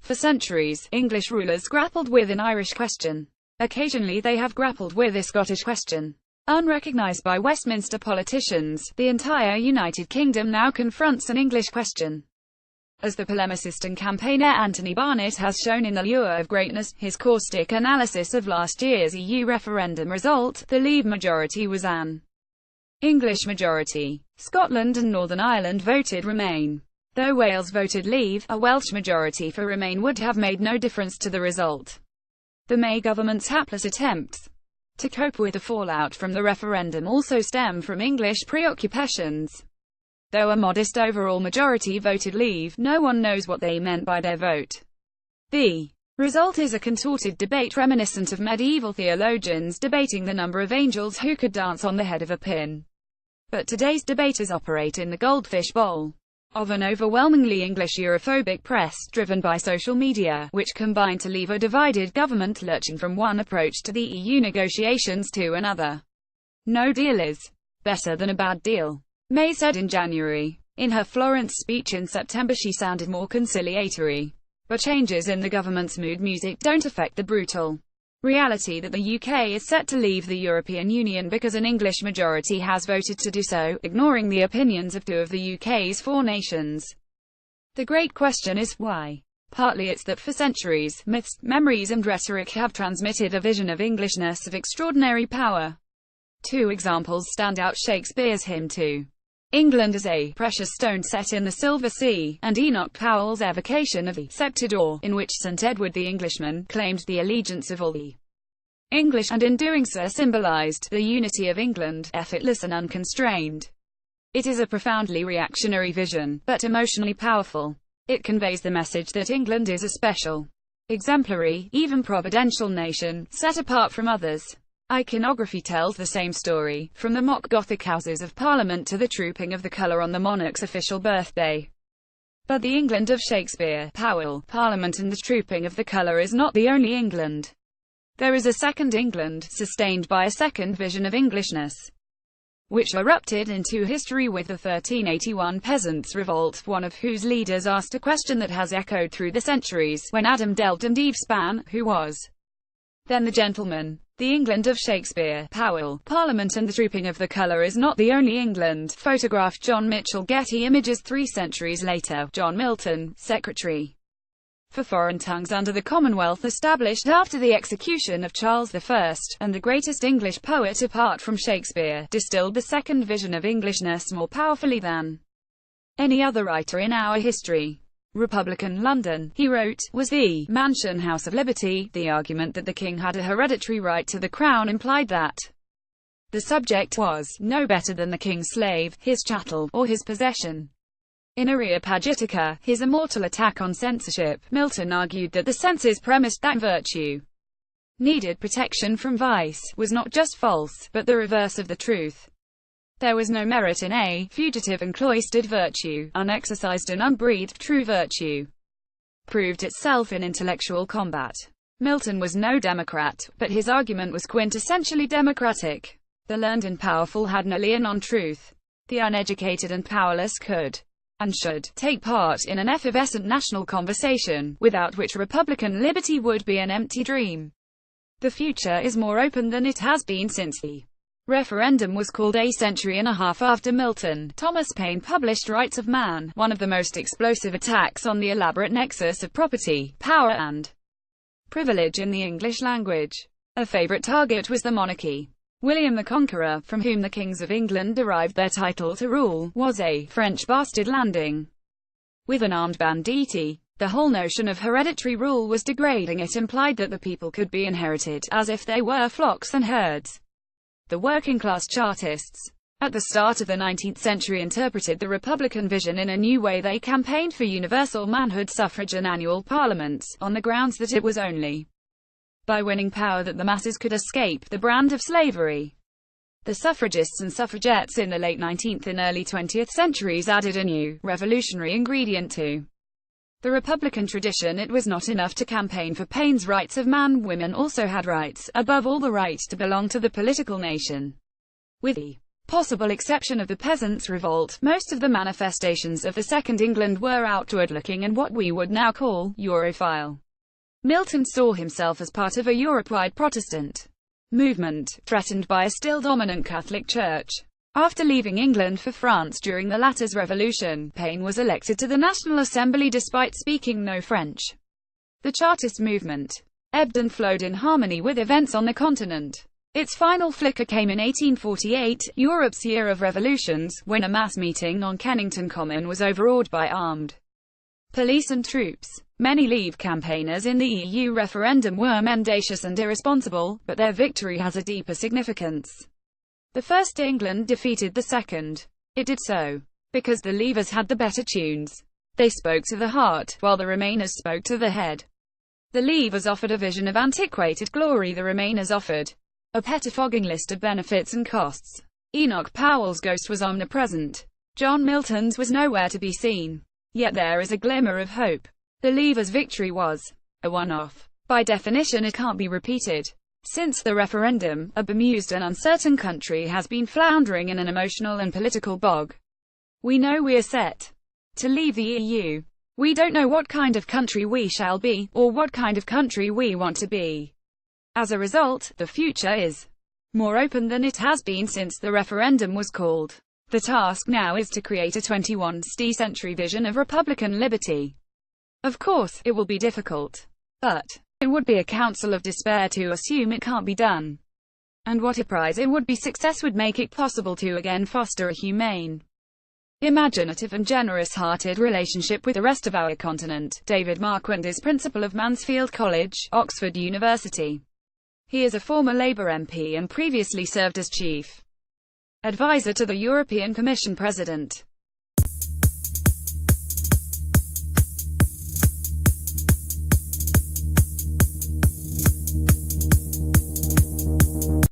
For centuries, English rulers grappled with an Irish question. Occasionally they have grappled with a Scottish question. Unrecognised by Westminster politicians, the entire United Kingdom now confronts an English question. As the polemicist and campaigner Anthony Barnett has shown in The Lure of Greatness, his caustic analysis of last year's EU referendum result, the Leave majority was an English majority. Scotland and Northern Ireland voted Remain. Though Wales voted Leave, a Welsh majority for Remain would have made no difference to the result. The May government's hapless attempts to cope with the fallout from the referendum also stem from English preoccupations. Though a modest overall majority voted Leave, no one knows what they meant by their vote. The result is a contorted debate reminiscent of medieval theologians debating the number of angels who could dance on the head of a pin. But today's debaters operate in the goldfish bowl of an overwhelmingly English Europhobic press, driven by social media, which combine to leave a divided government lurching from one approach to the EU negotiations to another. No deal is better than a bad deal, May said in January. In her Florence speech in September she sounded more conciliatory. But changes in the government's mood music don't affect the brutal reality that the UK is set to leave the European Union because an English majority has voted to do so, ignoring the opinions of two of the UK's four nations. The great question is, why? Partly it's that for centuries, myths, memories and rhetoric have transmitted a vision of Englishness of extraordinary power. Two examples stand out: Shakespeare's hymn to England as a precious stone set in the Silver Sea, and Enoch Powell's evocation of the sceptred or, in which St. Edward the Englishman claimed the allegiance of all the English, and in doing so symbolized the unity of England, effortless and unconstrained. It is a profoundly reactionary vision, but emotionally powerful. It conveys the message that England is a special, exemplary, even providential nation, set apart from others. Iconography tells the same story, from the mock Gothic Houses of Parliament to the trooping of the colour on the monarch's official birthday. But the England of Shakespeare, Powell, Parliament and the trooping of the colour is not the only England. There is a second England, sustained by a second vision of Englishness, which erupted into history with the 1381 Peasants' Revolt, one of whose leaders asked a question that has echoed through the centuries: when Adam delved and Eve span, who was then the gentleman? The England of Shakespeare, Powell, Parliament and the trooping of the colour is not the only England. Photographed John Mitchell. Getty Images. 3 centuries later, John Milton, Secretary for Foreign Tongues under the Commonwealth established after the execution of Charles I, and the greatest English poet apart from Shakespeare, distilled the second vision of Englishness more powerfully than any other writer in our history. Republican London, he wrote, was the Mansion House of Liberty. The argument that the king had a hereditary right to the crown implied that the subject was no better than the king's slave, his chattel, or his possession. In Areopagitica, his immortal attack on censorship, Milton argued that the senses premised that virtue needed protection from vice, was not just false, but the reverse of the truth. There was no merit in a fugitive and cloistered virtue. Unexercised and unbreathed true virtue proved itself in intellectual combat. Milton was no Democrat, but his argument was quintessentially democratic. The learned and powerful had no lien on truth. The uneducated and powerless could, and should, take part in an effervescent national conversation, without which Republican liberty would be an empty dream. The future is more open than it has been since the referendum was called a century and a half after Milton. Thomas Paine published Rights of Man, one of the most explosive attacks on the elaborate nexus of property, power and privilege in the English language. A favourite target was the monarchy. William the Conqueror, from whom the kings of England derived their title to rule, was a French bastard landing with an armed banditti. The whole notion of hereditary rule was degrading. It implied that the people could be inherited, as if they were flocks and herds. The working-class Chartists, at the start of the 19th century, interpreted the Republican vision in a new way. They campaigned for universal manhood suffrage and annual parliaments, on the grounds that it was only by winning power that the masses could escape the brand of slavery. The suffragists and suffragettes in the late 19th and early 20th centuries added a new, revolutionary ingredient to the Republican tradition. It was not enough to campaign for Paine's rights of man. Women also had rights, above all the right to belong to the political nation. With the possible exception of the Peasants' Revolt, most of the manifestations of the Second England were outward-looking and what we would now call Europhile. Milton saw himself as part of a Europe-wide Protestant movement, threatened by a still dominant Catholic Church. After leaving England for France during the latter's revolution, Paine was elected to the National Assembly despite speaking no French. The Chartist movement ebbed and flowed in harmony with events on the continent. Its final flicker came in 1848, Europe's year of revolutions, when a mass meeting on Kennington Common was overawed by armed police and troops. Many Leave campaigners in the EU referendum were mendacious and irresponsible, but their victory has a deeper significance. The first England defeated the second. It did so because the Leavers had the better tunes. They spoke to the heart, while the Remainers spoke to the head. The Leavers offered a vision of antiquated glory, the Remainers offered a pettifogging list of benefits and costs. Enoch Powell's ghost was omnipresent. John Milton's was nowhere to be seen. Yet there is a glimmer of hope. The Leavers' victory was a one-off. By definition it can't be repeated. Since the referendum, a bemused and uncertain country has been floundering in an emotional and political bog. We know we're set to leave the EU. We don't know what kind of country we shall be, or what kind of country we want to be. As a result, the future is more open than it has been since the referendum was called. The task now is to create a 21st century vision of Republican liberty. Of course, it will be difficult. But it would be a counsel of despair to assume it can't be done. And what a prize it would be success would make it possible to again foster a humane, imaginative and generous-hearted relationship with the rest of our continent. David Marquand is principal of Mansfield College, Oxford University. He is a former Labour MP and previously served as chief advisor to the European Commission President.